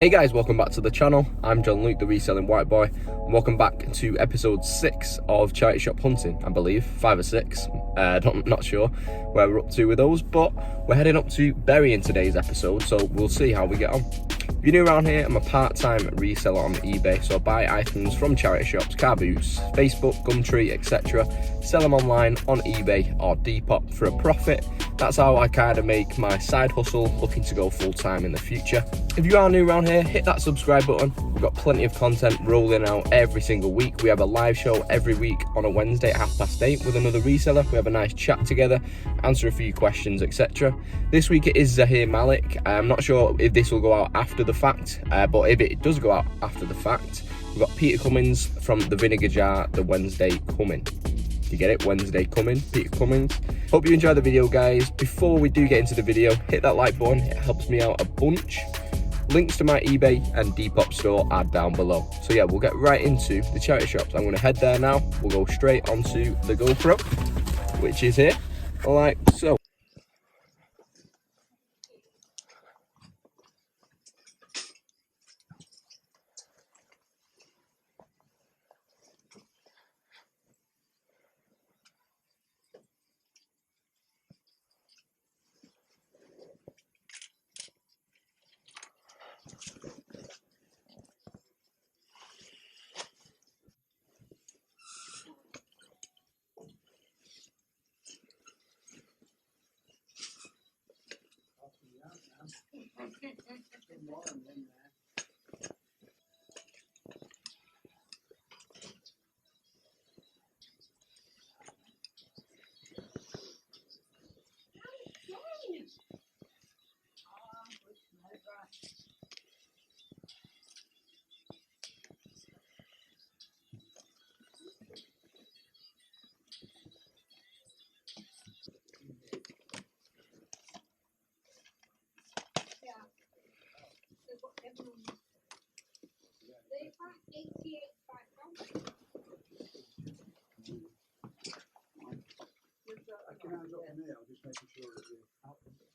Hey guys, welcome back to the channel. I'm John Luke, the reselling white boy, and welcome back to episode 6 of Charity Shop Hunting, I believe, 5 or 6, not sure where we're up to with those, but we're heading up to Bury in today's episode, so we'll see how we get on. If you're new around here, I'm a part-time reseller on eBay, so I buy items from charity shops, car boots, Facebook, Gumtree, etc, sell them online on eBay or Depop for a profit. That's how I kind of make my side hustle, looking to go full-time in the future. If you are new around here, hit that subscribe button. We've got plenty of content rolling out every single week. We have a live show every week on a Wednesday at 8:30 with another reseller. We have a nice chat together, answer a few questions, etc. This week it is Zahir Malik. I'm not sure if this will go out after the fact, but if it does go out after the fact, we've got Peter Cummins from the Vinegar Jar, the Wednesday coming. You get it? Wednesday coming, Peter Cummins. Hope you enjoy the video, guys. Before we do get into the video, hit that like button. It helps me out a bunch. Links to my eBay and Depop store are down below. So yeah, we'll get right into the charity shops. I'm going to head there now. We'll go straight onto the GoPro, which is here, like so. I can hand up from here, I'm just making sure that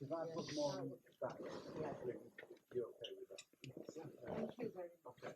if I put them all in the back, you're okay with that? Thank you very much. Okay.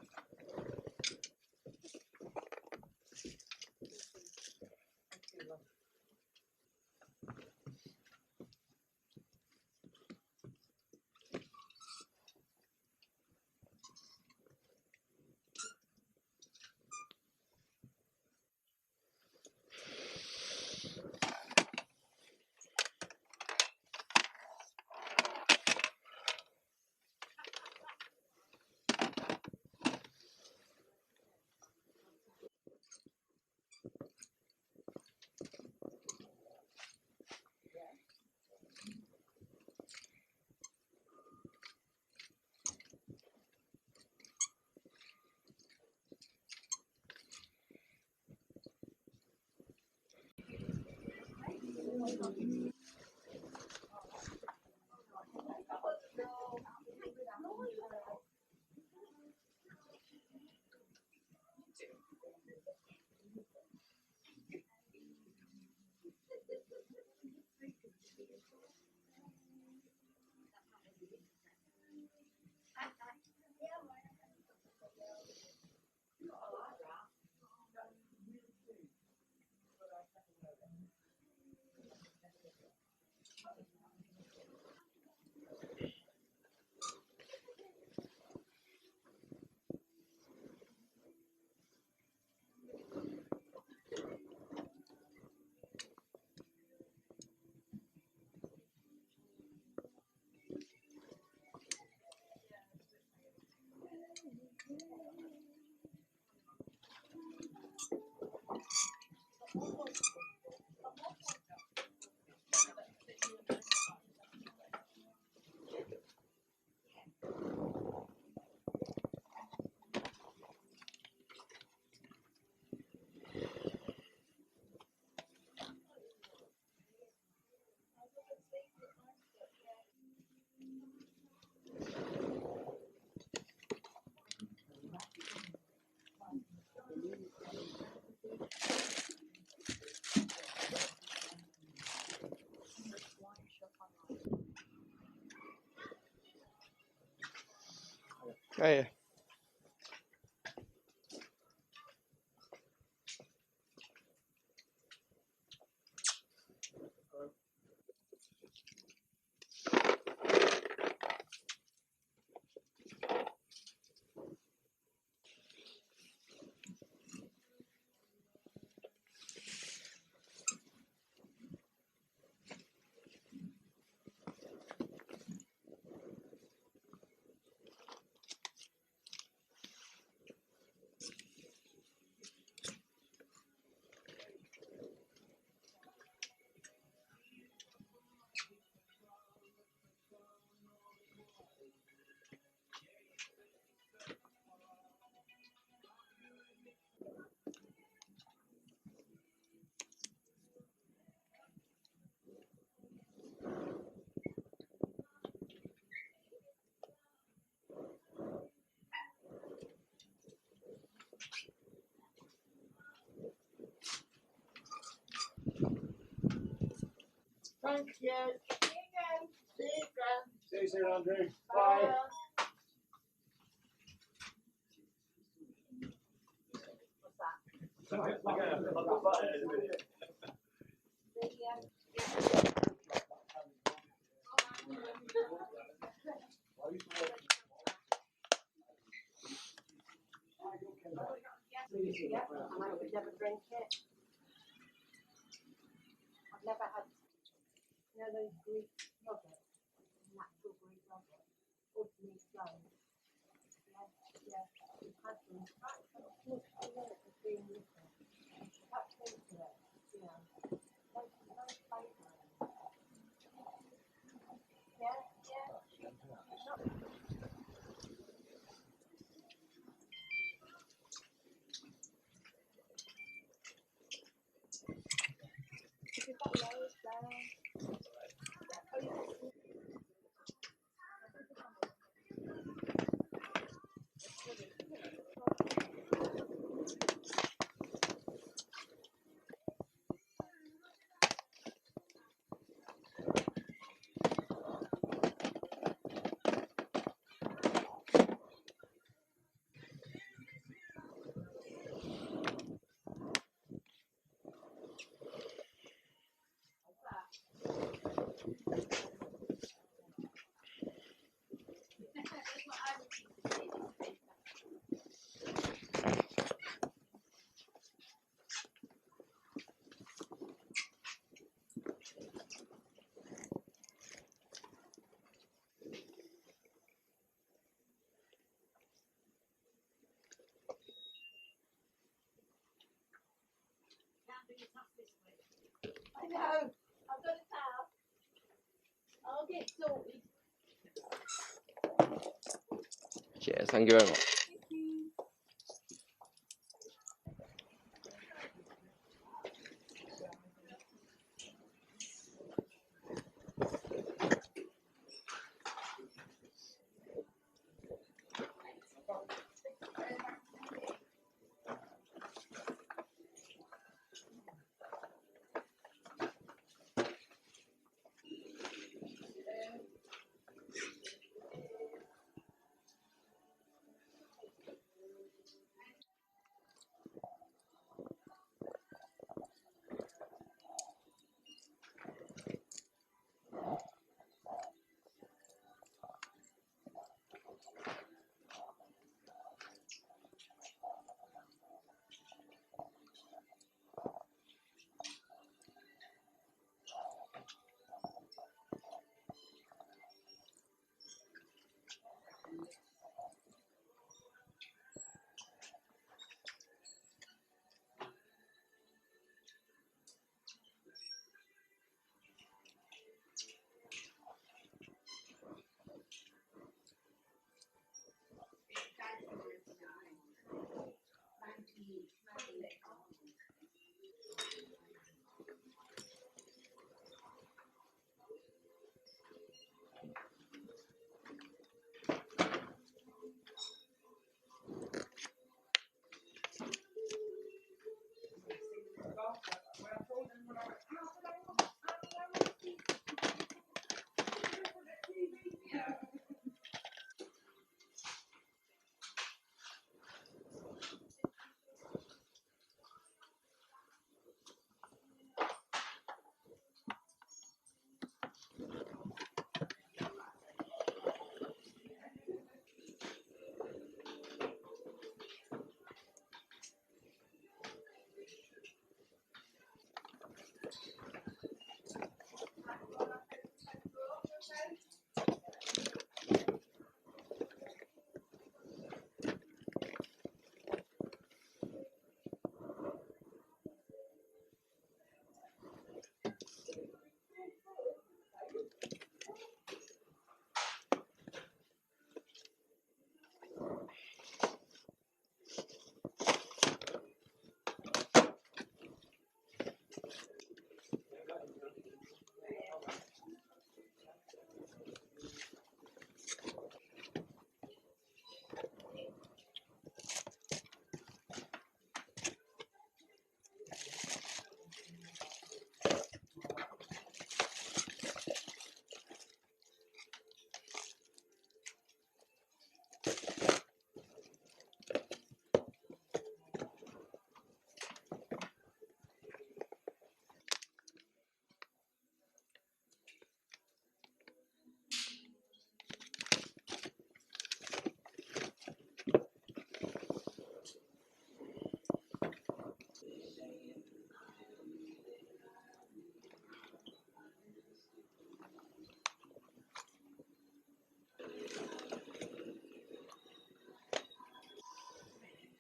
Hey. Thank you. See you again. See you again. See you soon, Andrew. Bye. I would never drink it. I've never had, you know, those Greek yogurt, natural Greek yogurt, ultimate flow. Yeah. We've had them. That's a good minute of being with it. That's into it. Yeah. Those flavor. Yeah. You've got loads there. I know. I've got a towel. I'll get sorted. Cheers, thank you very much. Thank you.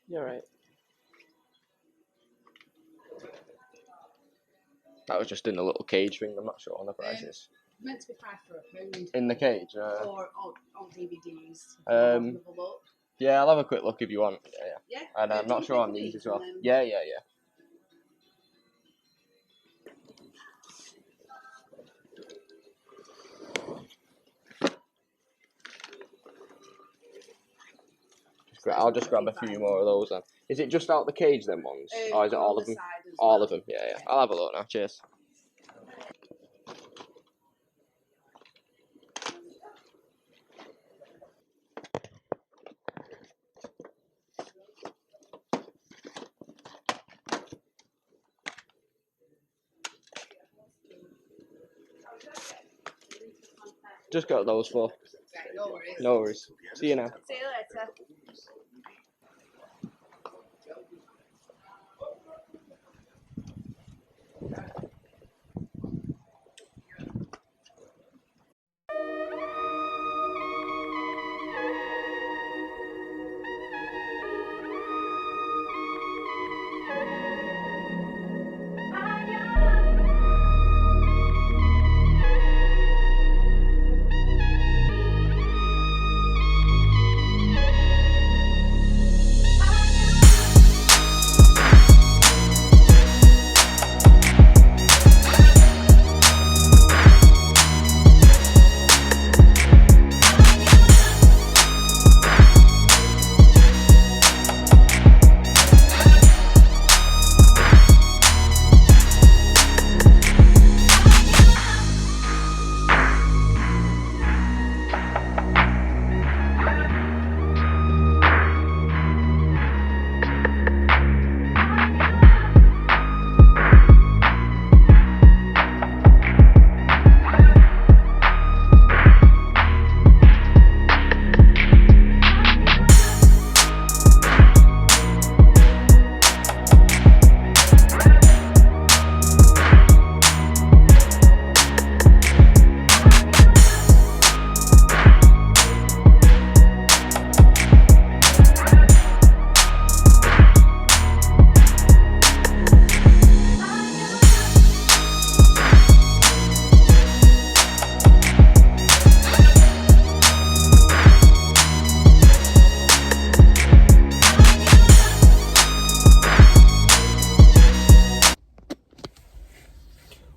You're right. That was just in the little cage thing. I'm not sure on the prices. Meant to be priced for £1. In the cage? Or on DVDs. Um, Have a look. Yeah, I'll have a quick look if you want. Yeah. And I'm not sure on these as well. Yeah. I'll just grab a few more of those then. Is it just out the cage then ones? Or is it all of them? All of them, yeah. I'll have a look now. Cheers. Just got those four. Right, no worries. No worries. See you now. See you later.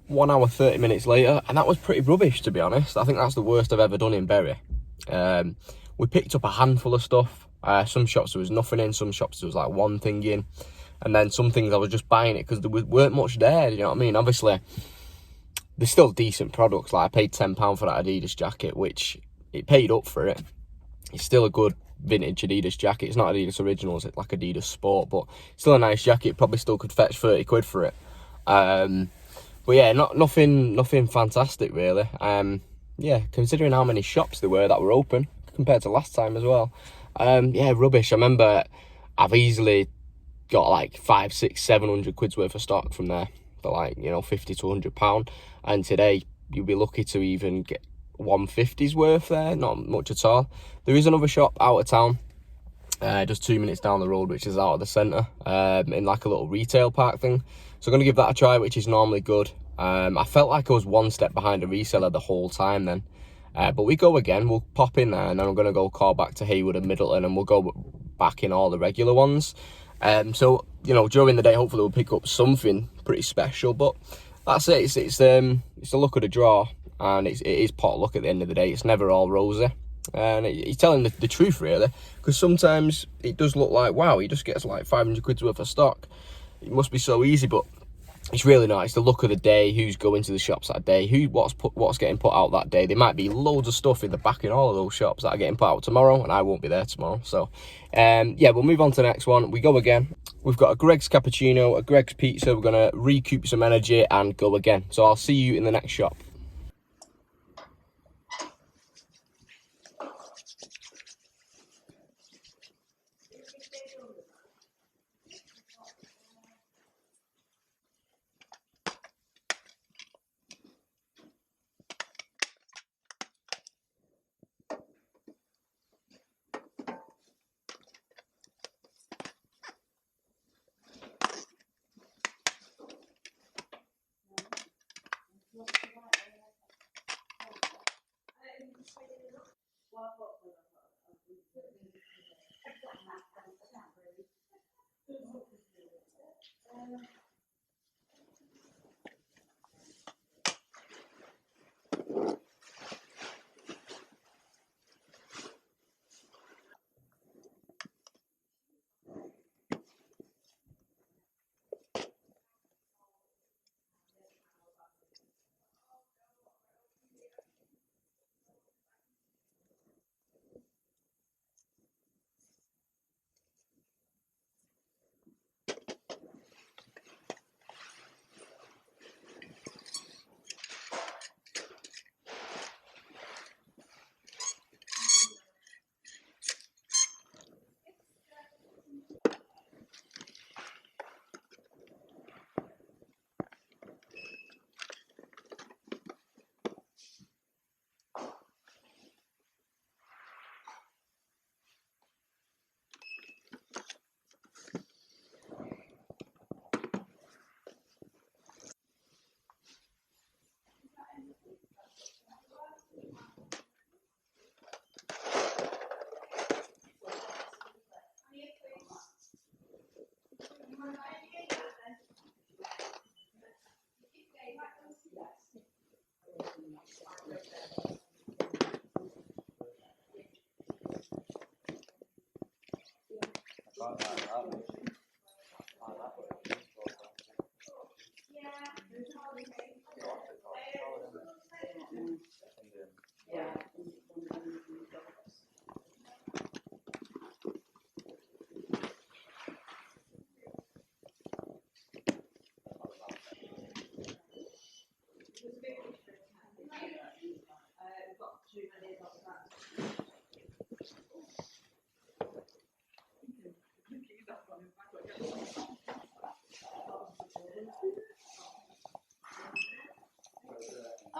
One hour 30 minutes later, and that was pretty rubbish, to be honest. I think that's the worst I've ever done in Bury. We picked up a handful of stuff. Some shops there was nothing in, some shops there was like one thing in, and then some things I was just buying it because there weren't much there, you know what I mean? Obviously, there's still decent products. Like I paid £10 for that Adidas jacket, which it paid up for it. It's still a good vintage Adidas jacket. It's not Adidas Originals, it's like Adidas Sport, but still a nice jacket. Probably still could fetch 30 quid for it. But yeah, nothing fantastic really. Yeah, considering how many shops there were that were open compared to last time as well. Yeah, rubbish. I remember I've easily got like 500, 600, 700 quid's worth of stock from there for like, you know, £50 to £100. And today you'll be lucky to even get 150's worth there, not much at all. There is another shop out of town, just 2 minutes down the road, which is out of the centre, in like a little retail park thing. So I'm going to give that a try, which is normally good. I felt like I was one step behind a reseller the whole time then. But we go again, we'll pop in there, and then I'm going to go call back to Haywood and Middleton, and we'll go back in all the regular ones. So, you know, during the day, hopefully we'll pick up something pretty special. But that's it. It's the luck of the draw, and it is pot luck at the end of the day. It's never all rosy. And he's telling the truth, really, because sometimes it does look like, wow, he just gets like 500 quid's worth of stock. It must be so easy, but it's really not. It's the luck of the day, who's going to the shops that day, what's getting put out that day. There might be loads of stuff in the back in all of those shops that are getting put out tomorrow, and I won't be there tomorrow. So, yeah, we'll move on to the next one. We go again. We've got a Greg's Cappuccino, a Greg's Pizza. We're going to recoup some energy and go again. So I'll see you in the next shop.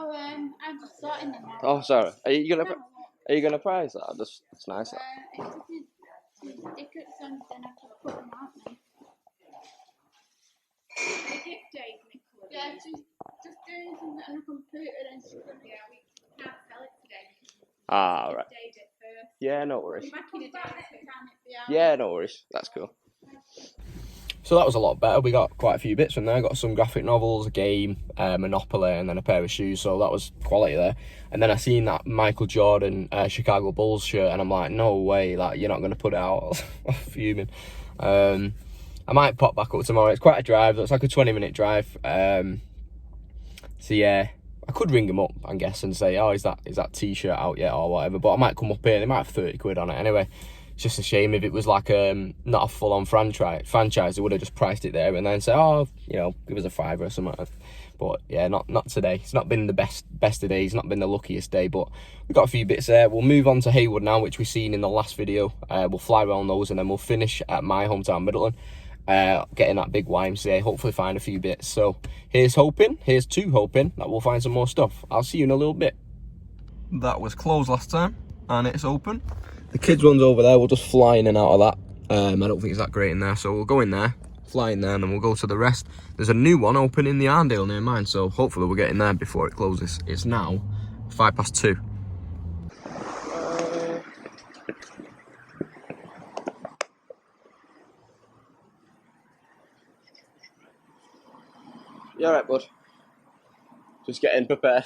Oh, I'm just sorting them out. Oh, sorry. Are you gonna prize that? Just, it's nice. If you stick at something, I can put them out now. The gift gave me colour. Yeah, she's just doing something on a computer and she's gonna. Yeah, we can't sell it today. Ah, right. Dave it first. Yeah, no worries. Back in a day, so can it be out? Yeah, no worries. That's cool. So that was a lot better. We got quite a few bits from there. Got some graphic novels, a game, Monopoly, and then a pair of shoes. So that was quality there. And then I seen that Michael Jordan Chicago Bulls shirt, and I'm like, no way, like you're not going to put it out. I'm fuming. I might pop back up tomorrow. It's quite a drive. It's like a 20-minute drive. So yeah, I could ring him up, I guess, and say, oh, is that T-shirt out yet or whatever? But I might come up here. They might have 30 quid on it anyway. It's just a shame if it was like not a full-on franchise. They would have just priced it there and then say, oh, you know, give us a $5 or something. But yeah, not today. It's not been the best of days. It's not been the luckiest day. But we've got a few bits there. We'll move on to Haywood now, which we've seen in the last video. We'll fly around those and then we'll finish at my hometown, Middleton. Getting that big YMCA. Hopefully find a few bits. So here's to hoping that we'll find some more stuff. I'll see you in a little bit. That was closed last time and it's open. The kids one's over there. We'll just fly in and out of that. I don't think it's that great in there, so we'll go in there, fly in there, and then we'll go to the rest. There's a new one open in the Arndale near mine, so hopefully we'll get in there before it closes. It's now 2:05. You alright, bud? Just getting prepared.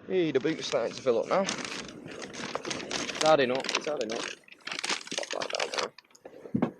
Hey, the boot's starting to fill up now. It's adding up. Pop that down now.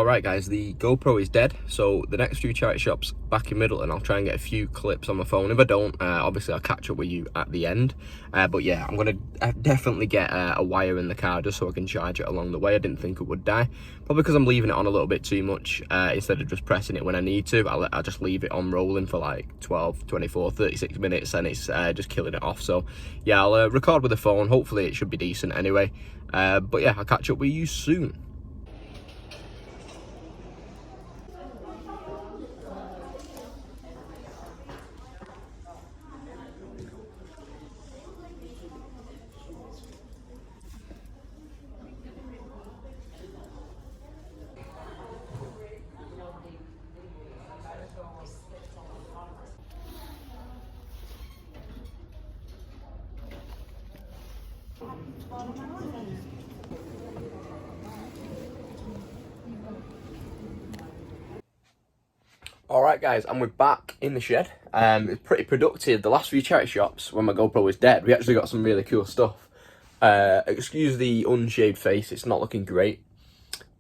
Alright guys, the GoPro is dead, so the next few charity shops back in Middleton, I'll try and get a few clips on my phone. If I don't, obviously I'll catch up with you at the end. But yeah, I'm going to definitely get a wire in the car just so I can charge it along the way. I didn't think it would die. Probably because I'm leaving it on a little bit too much. Instead of just pressing it when I need to, I'll just leave it on rolling for like 12, 24, 36 minutes and it's just killing it off. So yeah, I'll record with the phone. Hopefully it should be decent anyway. But yeah, I'll catch up with you soon. Alright guys, and we're back in the shed. It's pretty productive. The last few charity shops, when my GoPro was dead, we actually got some really cool stuff. Excuse the unshaved face, it's not looking great.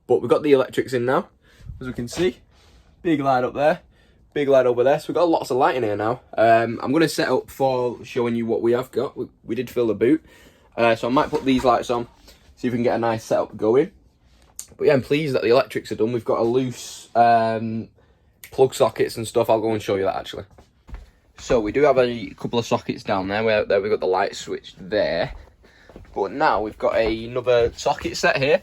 But we've got the electrics in now, as we can see. Big light up there, big light over there. So we've got lots of light in here now. I'm going to set up for showing you what we have got. We did fill the boot. So I might put these lights on, see if we can get a nice setup going. But yeah, I'm pleased that the electrics are done. We've got a loose plug sockets and stuff. I'll go and show you that actually. So we do have a couple of sockets down there. We've got the light switch there. But now we've got another socket set here,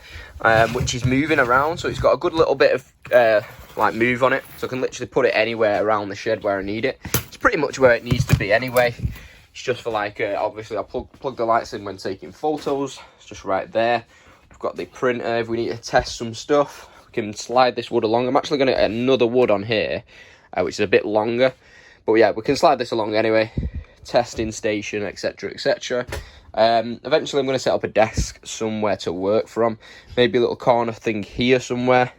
which is moving around. So it's got a good little bit of like move on it. So I can literally put it anywhere around the shed where I need it. It's pretty much where it needs to be anyway. It's just for like, obviously I plug the lights in when taking photos. It's just right there. We've got the printer if we need to test some stuff. We can slide this wood along. I'm actually going to get another wood on here, which is a bit longer. But yeah, we can slide this along anyway. Testing station, etc, etc. Eventually I'm going to set up a desk somewhere to work from. Maybe a little corner thing here somewhere.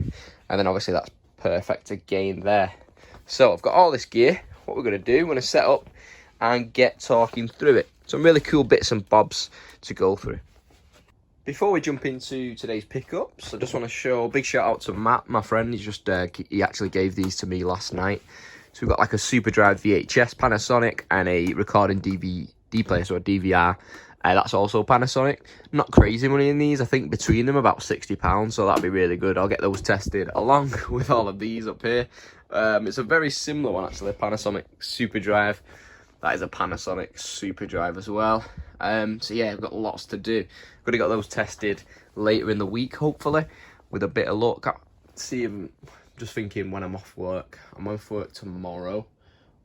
And then obviously that's perfect again there. So I've got all this gear. What we're going to do, we're going to set up and get talking through it. Some really cool bits and bobs to go through. Before we jump into today's pickups, I just want to show a big shout out to Matt, my friend. He's just he actually gave these to me last night. So we've got like a Super Drive VHS Panasonic and a recording DVD player, so a DVR. That's also Panasonic. Not crazy money in these. I think between them about £60, so that'd be really good. I'll get those tested along with all of these up here. It's a very similar one actually, Panasonic Super Drive. That is a Panasonic Super Drive as well. So yeah, we've got lots to do. Got to get those tested later in the week, hopefully, with a bit of luck. I'm just thinking when I'm off work. I'm off work tomorrow,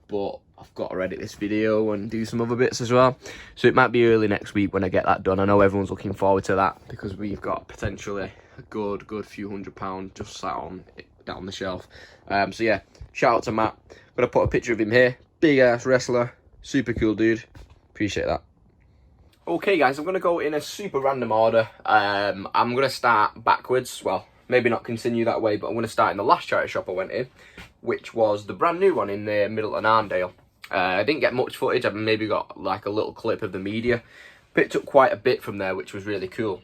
but I've got to edit this video and do some other bits as well. So it might be early next week when I get that done. I know everyone's looking forward to that because we've got potentially a good few £100 just sat on down the shelf. So yeah, shout out to Matt. Gonna put a picture of him here. Big ass wrestler, super cool dude. Appreciate that. Okay guys, I'm going to go in a super random order. I'm going to start backwards. Well, maybe not continue that way, but I'm going to start in the last charity shop I went in, which was the brand new one in the Middleton Arndale. I didn't get much footage. I maybe got like a little clip of the media. Picked up quite a bit from there, which was really cool.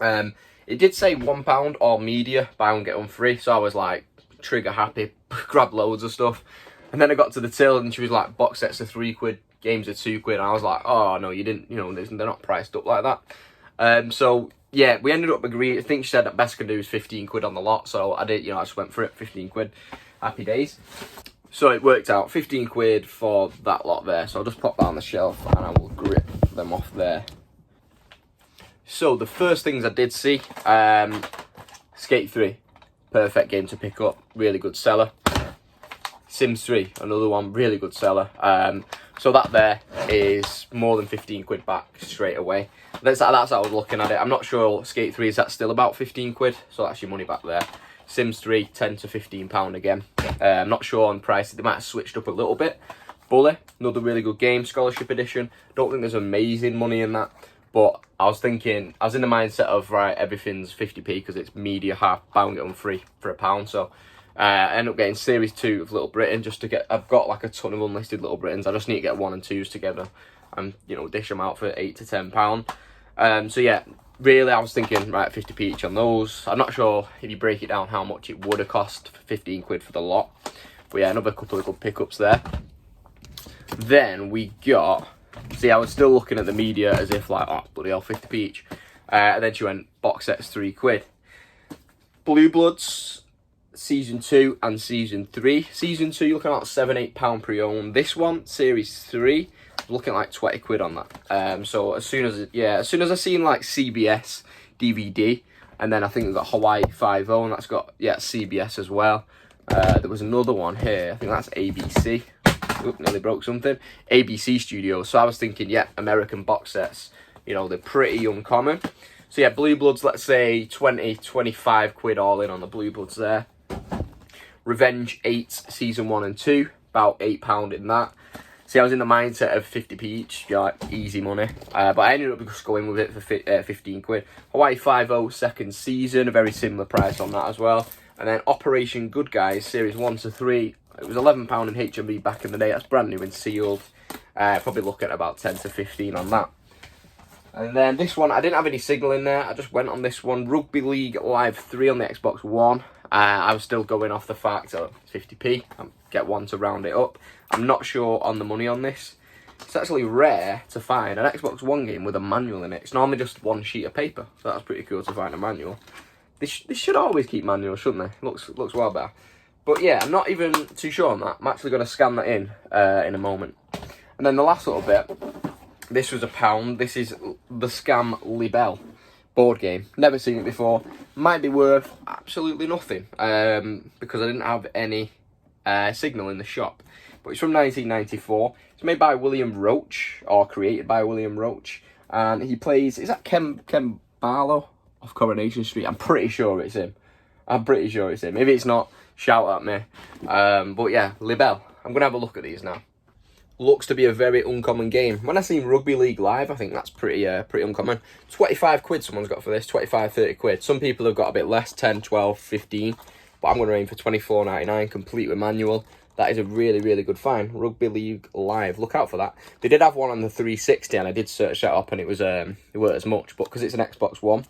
It did say £1 all media, buy one get one free. So I was like trigger happy, grabbed loads of stuff. And then I got to the till and she was like, box sets are £3, games are £2. And I was like, oh no, you didn't, you know, they're not priced up like that. So yeah, we ended up agreeing. I think she said that best I can do is £15 on the lot. So I did, you know, I just went for it, £15. Happy days. So it worked out, £15 for that lot there. So I'll just pop that on the shelf and I will grip them off there. So the first things I did see, Skate 3, perfect game to pick up, really good seller. Sims 3, another one, really good seller. So that there is more than £15 back straight away. That's how I was looking at it. I'm not sure Skate 3 is that still about £15, so that's your money back there. Sims 3, £10 to £15 again. I'm not sure on price. They might have switched up a little bit. Bully, another really good game, Scholarship Edition. Don't think there's amazing money in that, but I was thinking, I was in the mindset of, right, everything's 50p because it's media half, buy one get one free for £1. So I ended up getting Series 2 of Little Britain just to get, I've got like a ton of unlisted Little Britons. I just need to get 1 and 2s together and, you know, dish them out for £8 to £10. So yeah, really, I was thinking, right, 50p each on those. I'm not sure if you break it down how much it would have cost for 15 quid for the lot. But yeah, another couple of good pickups there. Then we got, see, I was still looking at the media as if like, oh, bloody hell, 50p each. And then she went, box sets, 3 quid. Blue Bloods, Season 2 and Season 3. Season 2, you're looking at £7-8 pre-owned. This one, Series 3, looking like 20 quid on that. So as soon as I seen like CBS DVD, and then I think we've got Hawaii 5.0, and that's got, yeah, CBS as well. There was another one here, I think that's ABC. Oop, nearly broke something. ABC Studios. So I was thinking, yeah, American box sets, you know, they're pretty uncommon. So yeah, Blue Bloods, let's say 20-25 quid all in on the Blue Bloods there. Revenge 8, Season 1 and 2, about £8 in that. See, I was in the mindset of 50p each, you know, like easy money. But I ended up just going with it for 15 quid. Hawaii 5.0 second season, a very similar price on that as well. And then Operation Good Guys, Series 1 to 3. It was £11 in HMV back in the day. That's brand new and sealed. Probably looking at about 10 to 15 on that. And then this one, I didn't have any signal in there. I just went on this one. Rugby League Live 3 on the Xbox One. I was still going off the fact of 50p. I'll get one to round it up. I'm not sure on the money on this. It's actually rare to find an Xbox One game with a manual in it. It's normally just one sheet of paper. So that's pretty cool to find a manual. They should always keep manuals, shouldn't they? Looks well better. But yeah, I'm not even too sure on that. I'm actually going to scan that in a moment. And then the last little bit, this was £1. This is the Scam Libelle board game. Never seen it before. Might be worth absolutely nothing because I didn't have any signal in the shop. But it's from 1994. It's made by William Roach, or created by William Roach. And he plays, is that Ken Barlow off Coronation Street? I'm pretty sure it's him. Maybe it's not. Shout at me. But yeah, Libelle. I'm going to have a look at these now. Looks to be a very uncommon game. When I seen Rugby League Live, I think that's pretty uncommon. 25 quid someone's got for this, 25, 30 quid. Some people have got a bit less, 10, 12, 15. But I'm going to aim for 24.99, complete with manual. That is a really, really good find. Rugby League Live. Look out for that. They did have one on the 360, and I did search that up, and it weren't as much. But because it's an Xbox One,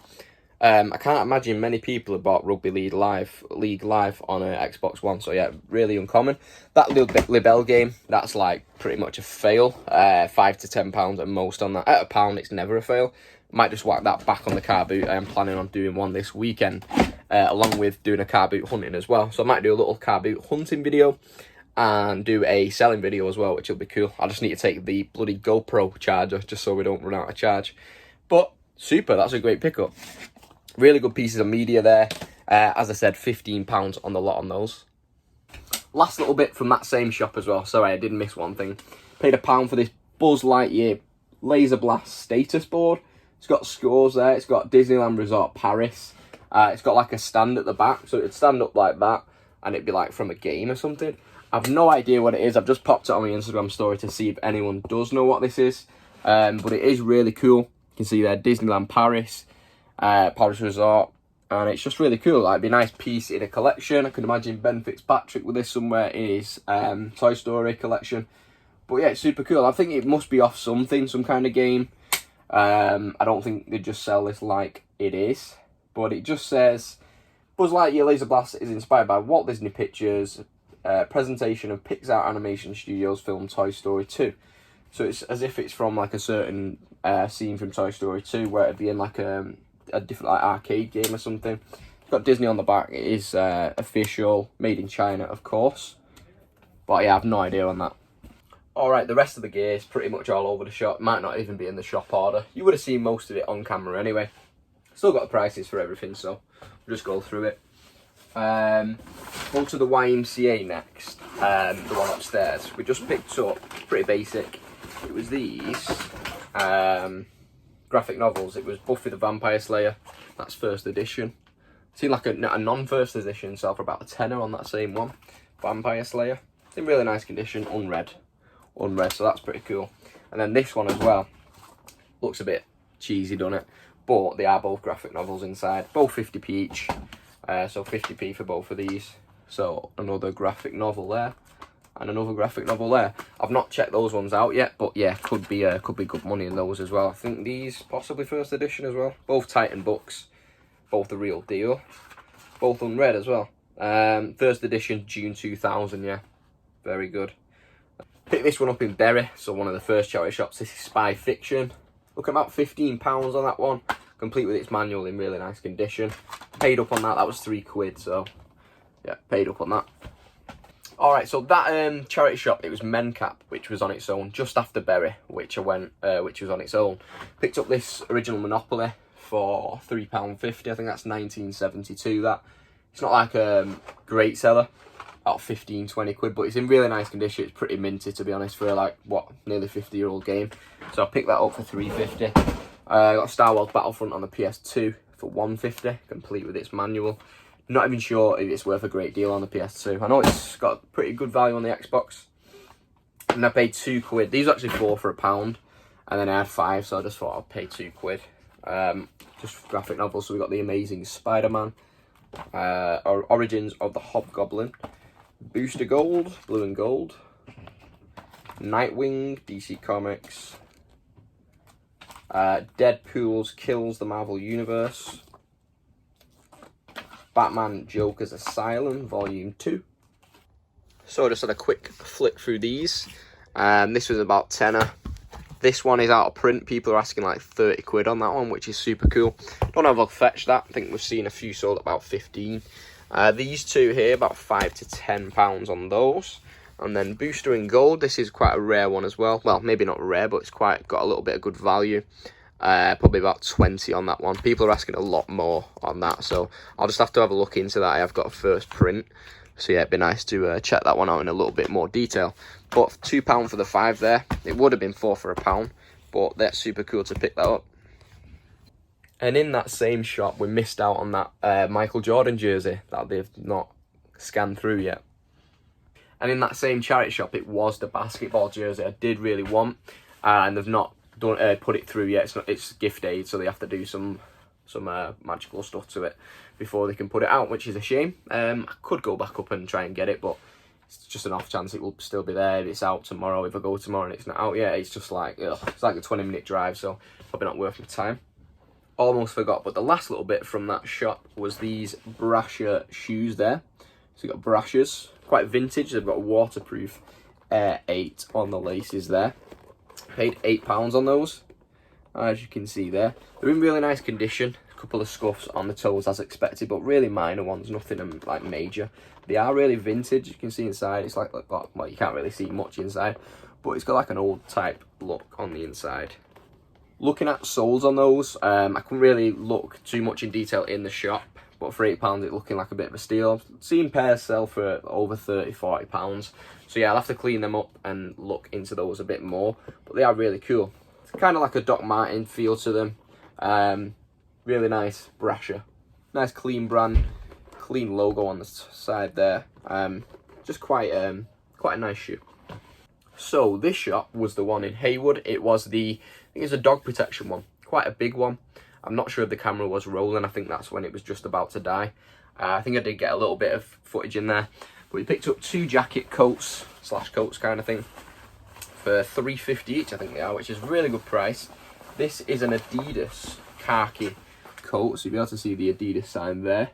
I can't imagine many people have bought Rugby League Live on an Xbox One. So yeah, really uncommon. That Libelle game, that's like pretty much a fail. £5 to £10 at most on that. At £1, it's never a fail. Might just whack that back on the car boot. I am planning on doing one this weekend, along with doing a car boot hunting as well. So I might do a little car boot hunting video and do a selling video as well, which will be cool. I just need to take the bloody GoPro charger just so we don't run out of charge. But super, that's a great pickup. Really good pieces of media there. As I said, £15 on the lot on those. Last little bit from that same shop as well. Sorry, I did miss one thing. Paid £1 for this Buzz Lightyear Laser Blast status board. It's got scores there. It's got Disneyland Resort Paris. It's got like a stand at the back. So it'd stand up like that and it'd be like from a game or something. I've no idea what it is. I've just popped it on my Instagram story to see if anyone does know what this is. But it is really cool. You can see there, Disneyland Paris. Paris Resort, and it's just really cool. Like, it'd be a nice piece in a collection. I can imagine Ben Fitzpatrick with this somewhere in his Toy Story collection. But yeah, it's super cool. I think it must be off something, some kind of game. I don't think they just sell this like it is, but it just says Buzz Lightyear Laser Blast is inspired by Walt Disney Pictures presentation of Pixar Animation Studios film Toy Story 2. So it's as if it's from like a certain scene from Toy Story 2 where it'd be in like a different like arcade game or something. It's got Disney on the back. It is official, made in China, of course. But yeah, I have no idea on that. Alright, the rest of the gear is pretty much all over the shop. Might not even be in the shop order. You would have seen most of it on camera anyway. Still got the prices for everything, so we'll just go through it. Go to the YMCA next, the one upstairs. We just picked up, pretty basic. It was these graphic novels. It was Buffy the Vampire Slayer. That's first edition. Seen like a non-first edition, sell for about a tenner on that same one. Vampire Slayer. In really nice condition, unread, so that's pretty cool. And then this one as well. Looks a bit cheesy, doesn't it? But they are both graphic novels inside. Both 50p each. So 50p for both of these. So another graphic novel there. and another graphic novel there. I've not checked those ones out yet, but yeah, could be good money in those as well. I think these possibly first edition as well. Both Titan books, both the real deal, both unread as well. First edition June 2000, yeah, very good. Picked this one up in Bury, so one of the first charity shops. This is Spy Fiction. Looking about £15 on that one, complete with its manual in really nice condition. Paid up on that. That was £3, so yeah, paid up on that. All right, so that charity shop, it was Mencap, which was on its own just after Bury, which I went, which was on its own. Picked up this original Monopoly for £3.50. I think that's 1972. That it's not like a great seller, about 15-20 quid, but it's in really nice condition. It's pretty minty, to be honest, for like what, nearly 50-year-old game. So I picked that up for £3.50. I got Star Wars Battlefront on the PS2 for £1.50, complete with its manual. Not even sure if it's worth a great deal on the PS2. I know it's got pretty good value on the Xbox. And I paid £2. These were actually 4 for £1. And then I had 5, so I just thought I'd pay £2. Just graphic novels. So we got The Amazing Spider-Man, Origins of the Hobgoblin, Booster Gold, Blue and Gold, Nightwing, DC Comics, Deadpool's Kills the Marvel Universe, Batman Joker's Asylum, Volume 2. So I just had a quick flick through these. This was about tenner. This one is out of print. People are asking like 30 quid on that one, which is super cool. Don't know if I'll fetch that. I think we've seen a few sold at about 15. These two here, about £5 to £10 on those. And then Booster in Gold. This is quite a rare one as well. Well, maybe not rare, but it's quite got a little bit of good value. Probably about 20 on that one. People are asking a lot more on that, so I'll just have to have a look into that. I have got a first print, so yeah, it'd be nice to check that one out in a little bit more detail. But £2 for the 5 there. It would have been 4 for £1, but that's super cool to pick that up. And in that same shop, we missed out on that Michael Jordan jersey that they've not scanned through yet. And in that same charity shop, it was the basketball jersey I did really want, and they've not put it through yet. It's gift aid, so they have to do some magical stuff to it before they can put it out, which is a shame. I could go back up and try and get it, but it's just an off chance it will still be there. If it's out tomorrow, if I go tomorrow and it's not out yet, it's just like, ugh, it's like a 20-minute drive, so probably not worth my time. Almost forgot, but the last little bit from that shop was these Brasher shoes there. So you got Brashers, quite vintage. They've got waterproof Air 8 on the laces there. Paid £8 on those, as you can see there. They're in really nice condition. A couple of scuffs on the toes as expected, but really minor ones, nothing like major. They are really vintage. You can see inside. It's like well, you can't really see much inside, but it's got like an old type look on the inside. Looking at soles on those, I couldn't really look too much in detail in the shop, but for £8 it's looking like a bit of a steal. I've seen pairs sell for over £30-40, so yeah, I'll have to clean them up and look into those a bit more, but they are really cool. It's kind of like a Doc Martin feel to them. Really nice Brasher, nice clean brand, clean logo on the side there. Just quite a nice shoe. So this shop was the one in Haywood. It was I think it's a dog protection one, quite a big one. I'm not sure if the camera was rolling. I think that's when it was just about to die. I think I did get a little bit of footage in there. But we picked up 2 jacket coats, /coats kind of thing, for £3.50 each, I think they are, which is a really good price. This is an Adidas khaki coat, so you'll be able to see the Adidas sign there.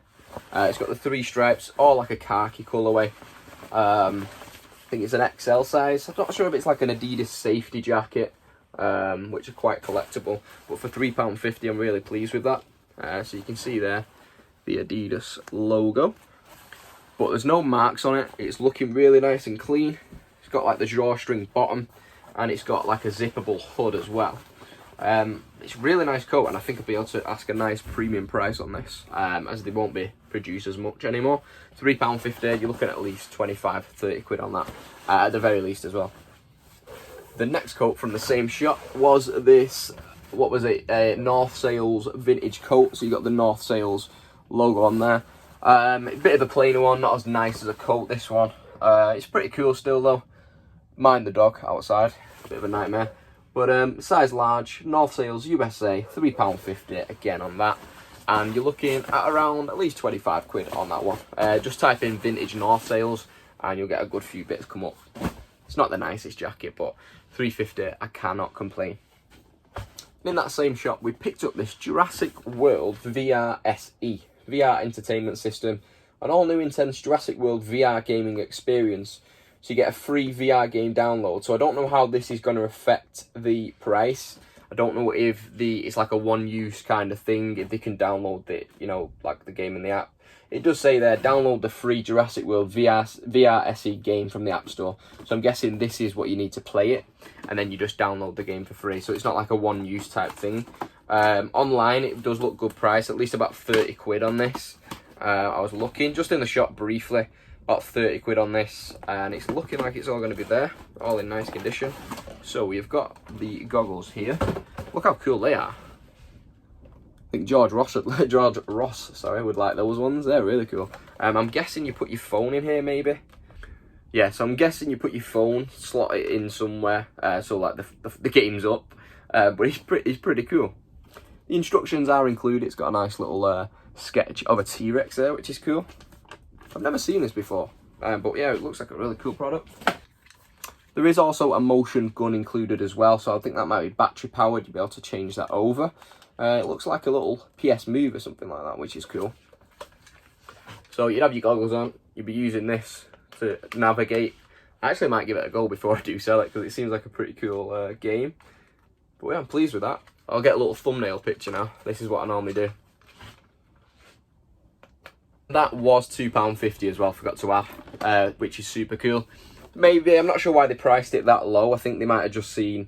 It's got the 3 stripes, all like a khaki colourway. I think it's an XL size. I'm not sure if it's like an Adidas safety jacket, which are quite collectible, but for £3.50 I'm really pleased with that. So you can see there the Adidas logo, but there's no marks on it. It's looking really nice and clean. It's got like the drawstring bottom, and it's got like a zippable hood as well. It's a really nice coat, and I think I'll be able to ask a nice premium price on this, as they won't be produced as much anymore. £3.50, you're looking at least 25-30 quid on that, at the very least as well. The next coat from the same shop was this, what was it, North Sails vintage coat. So you got the North Sails logo on there. A bit of a plainer one, not as nice as a coat, this one. It's pretty cool still though. Mind the dog outside, bit of a nightmare. But size large, North Sails USA, £3.50 again on that. And you're looking at around at least 25 quid on that one. Just type in vintage North Sails and you'll get a good few bits come up. It's not the nicest jacket, but $3.50, I cannot complain. In that same shop, we picked up this Jurassic World VR SE, VR entertainment system, an all-new intense Jurassic World VR gaming experience. So you get a free VR game download. So I don't know how this is going to affect the price. I don't know if it's like a one-use kind of thing, if they can download it, you know, like the game in the app. It does say there, download the free Jurassic World VR SE game from the App Store. So I'm guessing this is what you need to play it, and then you just download the game for free. So it's not like a one-use type thing. Online, it does look good price, at least about 30 quid on this. I was looking just in the shop briefly, about 30 quid on this, and it's looking like it's all going to be there, all in nice condition. So we've got the goggles here. Look how cool they are. I think George Ross, would like those ones. They're really cool. I'm guessing you put your phone in here, maybe. Yeah, so I'm guessing you put your phone, slot it in somewhere, so like the game's up. But it's pretty cool. The instructions are included. It's got a nice little sketch of a T-Rex there, which is cool. I've never seen this before, but yeah, it looks like a really cool product. There is also a motion gun included as well, so I think that might be battery powered. You'll be able to change that over. It looks like a little PS Move or something like that, which is cool. So you'd have your goggles on, you'd be using this to navigate. I actually might give it a go before I do sell it, because it seems like a pretty cool game. But yeah, I'm pleased with that. I'll get a little thumbnail picture now. This is what I normally do. That was £2.50 as well, forgot to add, which is super cool. Maybe, I'm not sure why they priced it that low. I think they might have just seen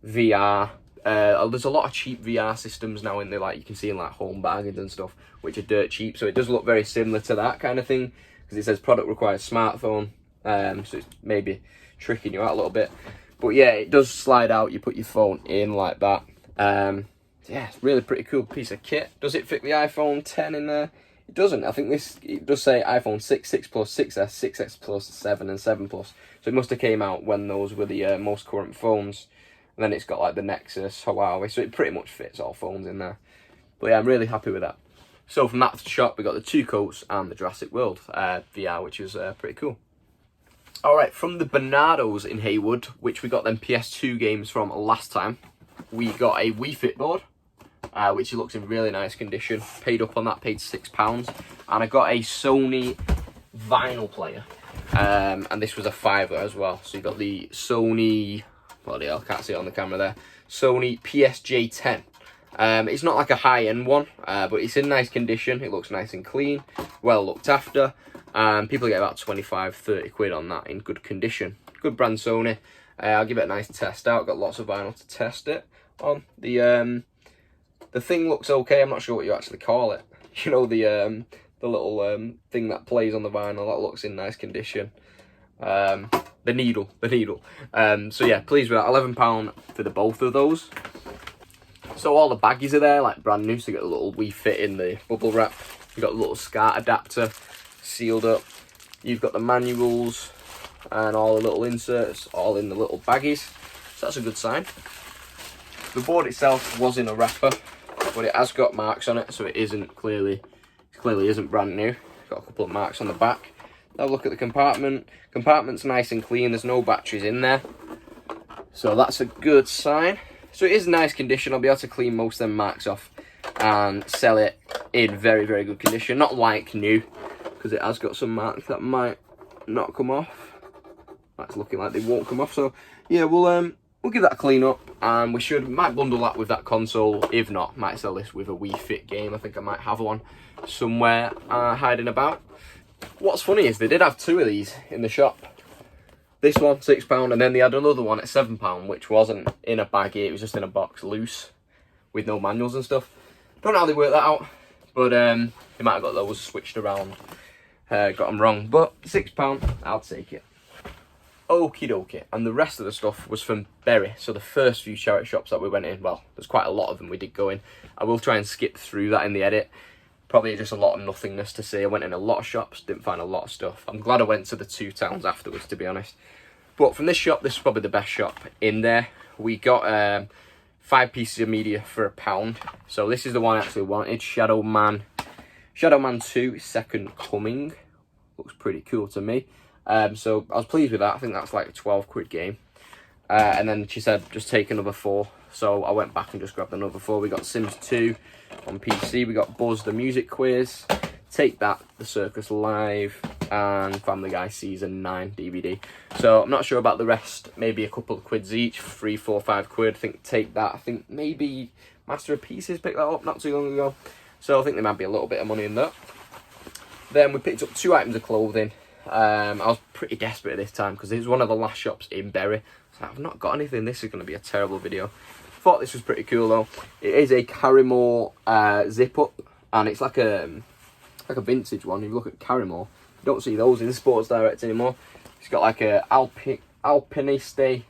VR. There's a lot of cheap VR systems now in there, like you can see in like home bargains and stuff, which are dirt cheap. So it does look very similar to that kind of thing, because it says product requires smartphone. So it's maybe tricking you out a little bit. But yeah, it does slide out. You put your phone in like that. Yeah, it's really pretty cool piece of kit. Does it fit the iPhone 10 in there? It doesn't. I think it does say iPhone 6, 6 Plus, 6S, 6S Plus, 7 and 7 Plus. So it must have came out when those were the most current phones. And then it's got like the Nexus, Huawei, so it pretty much fits all phones in there. But yeah, I'm really happy with that. So from that shop, we got the two coats and the Jurassic World VR, which is pretty cool. Alright, from the Bernardo's in Haywood, which we got them PS2 games from last time, we got a Wii Fit board. Which looks in really nice condition. Paid up on that, paid £6. And I got a Sony vinyl player. And this was a £5 as well. So you got the Sony, bloody hell, can't see it on the camera there. Sony PSJ10. It's not like a high-end one, but it's in nice condition. It looks nice and clean, well looked after. People get about 25-30 quid on that in good condition. Good brand Sony. I'll give it a nice test out. Got lots of vinyl to test it on. The thing looks okay. I'm not sure what you actually call it. You know, the little thing that plays on the vinyl, that looks in nice condition. The needle. So yeah, pleased with that. £11 for the both of those. So all the baggies are there, like brand new. So you got a little Wii Fit in the bubble wrap. You got a little SCART adapter sealed up. You've got the manuals and all the little inserts all in the little baggies. So that's a good sign. The board itself was in a wrapper, but it has got marks on it, so it isn't clearly isn't brand new. Got a couple of marks on the back. Now look at the compartment. Compartment's nice and clean. There's no batteries in there, so that's a good sign. So it is in nice condition. I'll be able to clean most of them marks off and sell it in very, very good condition. Not like new, because it has got some marks that might not come off. That's looking like they won't come off. So yeah, we'll give that a clean up, and we might bundle that with that console. If not, might sell this with a Wii Fit game. I think I might have one somewhere hiding about. What's funny is they did have two of these in the shop. This one, £6, and then they had another one at £7, which wasn't in a baggie, it was just in a box loose with no manuals and stuff. Don't know how they worked that out, but they might have got those switched around, got them wrong. But £6, I'll take it. Okie dokie, and the rest of the stuff was from Bury. So the first few charity shops that we went in, well, there's quite a lot of them we did go in. I will try and skip through that in the edit. Probably just a lot of nothingness to say. I went in a lot of shops, didn't find a lot of stuff. I'm glad I went to the two towns afterwards, to be honest. But from this shop, this is probably the best shop in there. We got 5 pieces of media for £1. So this is the one I actually wanted. Shadow Man 2 Second Coming. Looks pretty cool to me. So I was pleased with that. I think that's like a 12 quid game. And then she said, just take another 4. So I went back and just grabbed another 4. We got Sims 2 on PC. We got Buzz the Music Quiz. Take That, The Circus Live, and Family Guy Season 9 DVD. So I'm not sure about the rest. Maybe a couple of quids each, 3, 4, 5 quid. I think Take That. I think maybe Master of Pieces picked that up not too long ago. So I think there might be a little bit of money in that. Then we picked up 2 items of clothing. I was pretty desperate at this time because it was one of the last shops in Bury. So I've not got anything. This is going to be a terrible video. Thought this was pretty cool though. It is a Carrymore zip up, and it's like a vintage one. If you look at Carrymore, you don't see those in Sports Direct anymore. It's got like a Alpiniste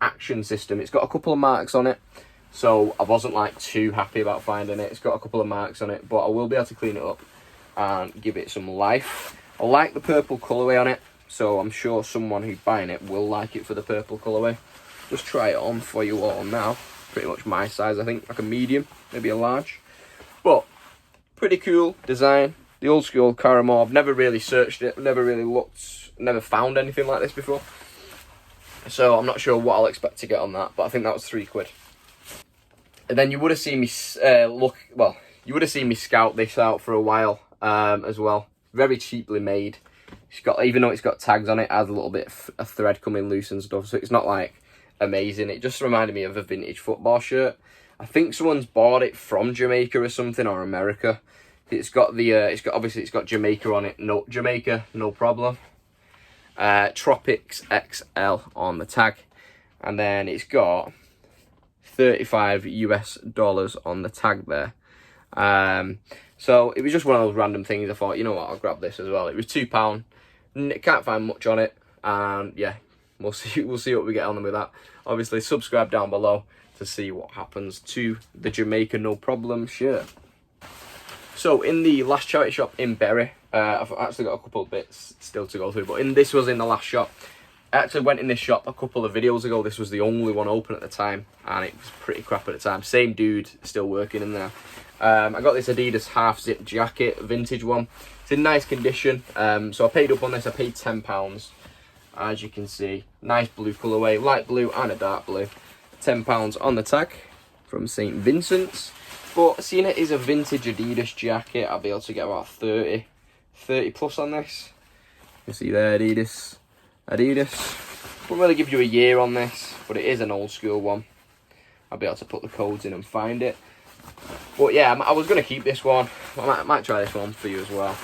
action system. It's got a couple of marks on it, so I wasn't like too happy about finding it. It's got a couple of marks on it, but I will be able to clean it up and give it some life. I like the purple colourway on it, so I'm sure someone who's buying it will like it for the purple colourway. Just try it on for you all now. Pretty much my size, I think, like a medium, maybe a large. But pretty cool design. The old school Carrymore. I've never really searched it, never really looked, never found anything like this before. So I'm not sure what I'll expect to get on that, but I think that was 3 quid. And then you would have seen me you would have seen me scout this out for a while as well. Very cheaply made. It's got, even though it's got tags on it, it has a little bit of thread coming loose and stuff, so it's not like amazing. It just reminded me of a vintage football shirt. I think someone's bought it from Jamaica or something, or America. It's got the obviously it's got Jamaica on it. No, Jamaica, no problem. Tropics XL on the tag, and then it's got $35 on the tag there. So it was just one of those random things. I thought, you know what, I'll grab this as well. It was £2. Can't find much on it, and yeah, we'll see what we get on with that. Obviously, subscribe down below to see what happens to the Jamaica No Problem shirt. So in the last charity shop in Bury, I've actually got a couple of bits still to go through, but this was in the last shop. I actually went in this shop a couple of videos ago. This was the only one open at the time, and it was pretty crap at the time. Same dude still working in there. I got this Adidas half zip jacket, vintage one. It's in nice condition. So I paid up on this. I paid £10, as you can see. Nice blue colourway, light blue and a dark blue. £10 on the tag from St. Vincent's. But seeing it is a vintage Adidas jacket, I'll be able to get about 30 plus on this. You can see there, Adidas. Won't really give you a year on this, but it is an old school one. I'll be able to put the codes in and find it. But yeah, I was going to keep this one. I might try this one for you as well.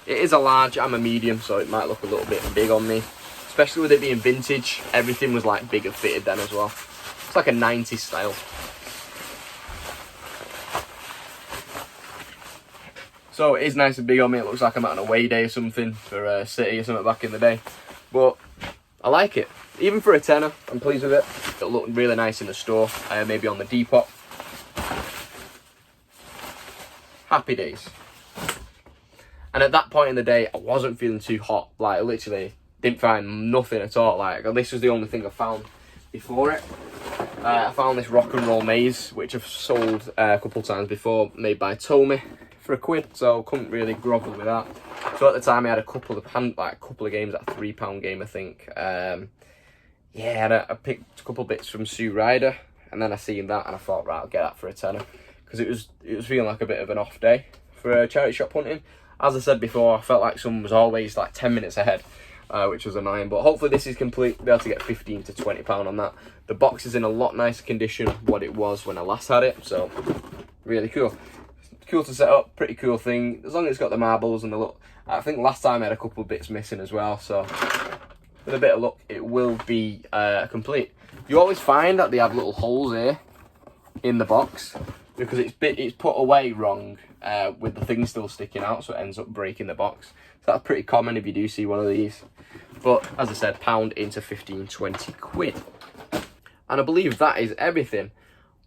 It is a large, I'm a medium, so it might look a little bit big on me. Especially with it being vintage, everything was like bigger fitted then as well. It's like a 90s style. So it is nice and big on me. It looks like I'm at an away day or something for a City or something back in the day. But I like it. Even for a tenner, I'm pleased with it. It'll look really nice in the store, maybe on the Depop. Happy days. And at that point in the day, I wasn't feeling too hot. Like, literally, didn't find nothing at all. Like, this was the only thing I found before it. I found this rock and roll maze, which I've sold a couple of times before, made by Tommy for a quid. So couldn't really grovel with that. So at the time, I had a couple of games at a £3 game, I think. Yeah, and I picked a couple bits from Sue Ryder, and then I seen that, and I thought, right, I'll get that for a tenner, because it was feeling like a bit of an off day for charity shop hunting. As I said before, I felt like someone was always like 10 minutes ahead, which was annoying. But hopefully this is complete. I'll be able to get £15 to £20 on that. The box is in a lot nicer condition what it was when I last had it, so really cool. Cool to set up, pretty cool thing. As long as it's got the marbles and the look. I think last time I had a couple of bits missing as well, so with a bit of luck, it will be complete. You always find that they have little holes here in the box because it's put away wrong with the thing still sticking out, so it ends up breaking the box. So that's pretty common if you do see one of these. But as I said, pound into 15, 20 quid. And I believe that is everything.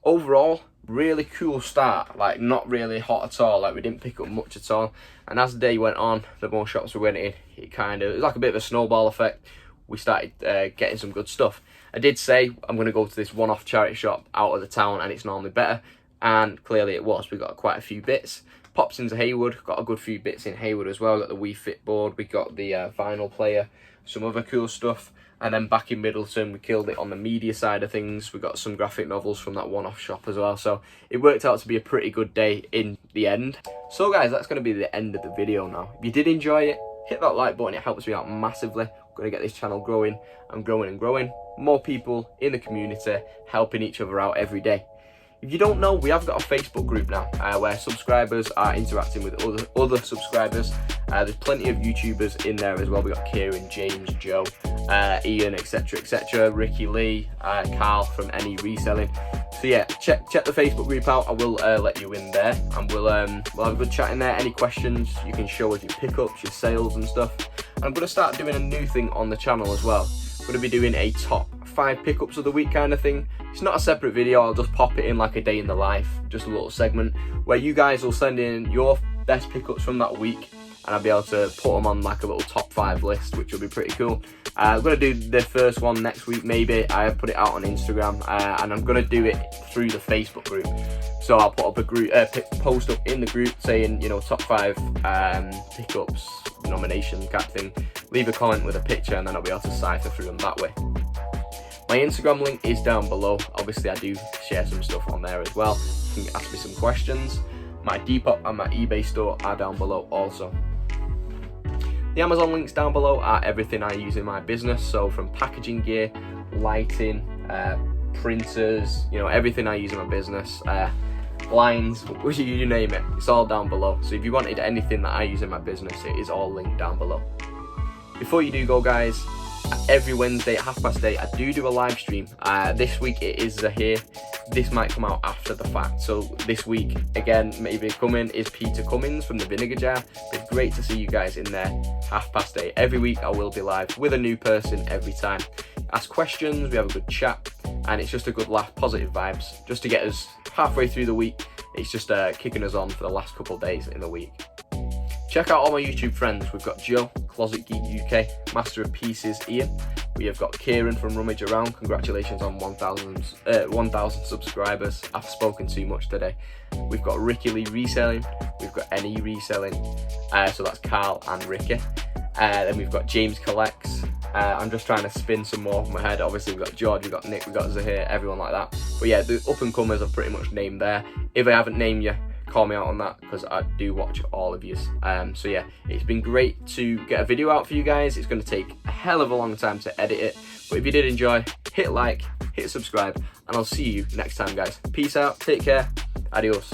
Overall, really cool start. Like, not really hot at all. Like, we didn't pick up much at all. And as the day went on, the more shops we went in, it was like a bit of a snowball effect. We started getting some good stuff. I did say I'm going to go to this one-off charity shop out of the town, and it's normally better. And clearly it was. We got quite a few bits. pops into Haywood, got a good few bits in Haywood as well. Got the Wii Fit board, we got the vinyl player, some other cool stuff. And then back in Middleton, we killed it on the media side of things. We got some graphic novels from that one-off shop as well. So it worked out to be a pretty good day in the end. So guys, that's going to be the end of the video now. If you did enjoy it, hit that like button. It helps me out massively. I'm going to get this channel growing and growing and growing. More people in the community helping each other out every day. If you don't know, we have got a Facebook group now where subscribers are interacting with other subscribers. There's plenty of YouTubers in there as well. We got Kieran, James, Joe, Ian, etc., Ricky Lee, Carl from NE Reselling. So yeah, check the Facebook group out. I will let you in there, and we'll have a good chat in there. Any questions you can show us, your pickups, your sales and stuff. And I'm going to start doing a new thing on the channel as well. I'm going to be doing a top 5 pickups of the week kind of thing. It's not a separate video, I'll just pop it in like a day in the life, just a little segment where you guys will send in your best pickups from that week, and I'll be able to put them on like a little top 5 list, which will be pretty cool. I'm going to do the first one next week maybe. I have put it out on Instagram, and I'm going to do it through the Facebook group. So I'll put up a group post up in the group saying, you know, top 5 pickups, nomination kind of thing. Leave a comment with a picture, and then I'll be able to cipher through them that way. My Instagram link is down below. Obviously I do share some stuff on there as well. You can ask me some questions. My Depop and my eBay store are down below also. The Amazon links down below are everything I use in my business. So from packaging gear, lighting, printers, you know, everything I use in my business. Lines, you name it, it's all down below. So if you wanted anything that I use in my business, it is all linked down below. Before you do go guys, every Wednesday at 8:30 I do a live stream. This week it is here. This might come out after the fact. So this week again, maybe coming is Peter Cummins from the Vinegar Jar. It's great to see you guys in there 8:30. Every week I will be live with a new person every time. Ask questions, we have a good chat, and it's just a good laugh, positive vibes, just to get us halfway through the week. It's just kicking us on for the last couple of days in the week. Check out all my YouTube friends. We've got Joe, Closet Geek UK, Master of Pieces Ian. We have got Kieran from Rummage Around. Congratulations on 1,000 subscribers. I've spoken too much today. We've got Ricky Lee Reselling. We've got NE Reselling. So that's Carl and Ricky. Then we've got James Collects. I'm just trying to spin some more off my head. Obviously we've got George, we've got Nick, we've got Zahir, everyone like that. But yeah, the up and comers are pretty much named there. If I haven't named you, call me out on that, because I do watch all of yous. So yeah, it's been great to get a video out for you guys. It's going to take a hell of a long time to edit it, but if you did enjoy, hit like, hit subscribe, and I'll see you next time guys. Peace out, take care, adios.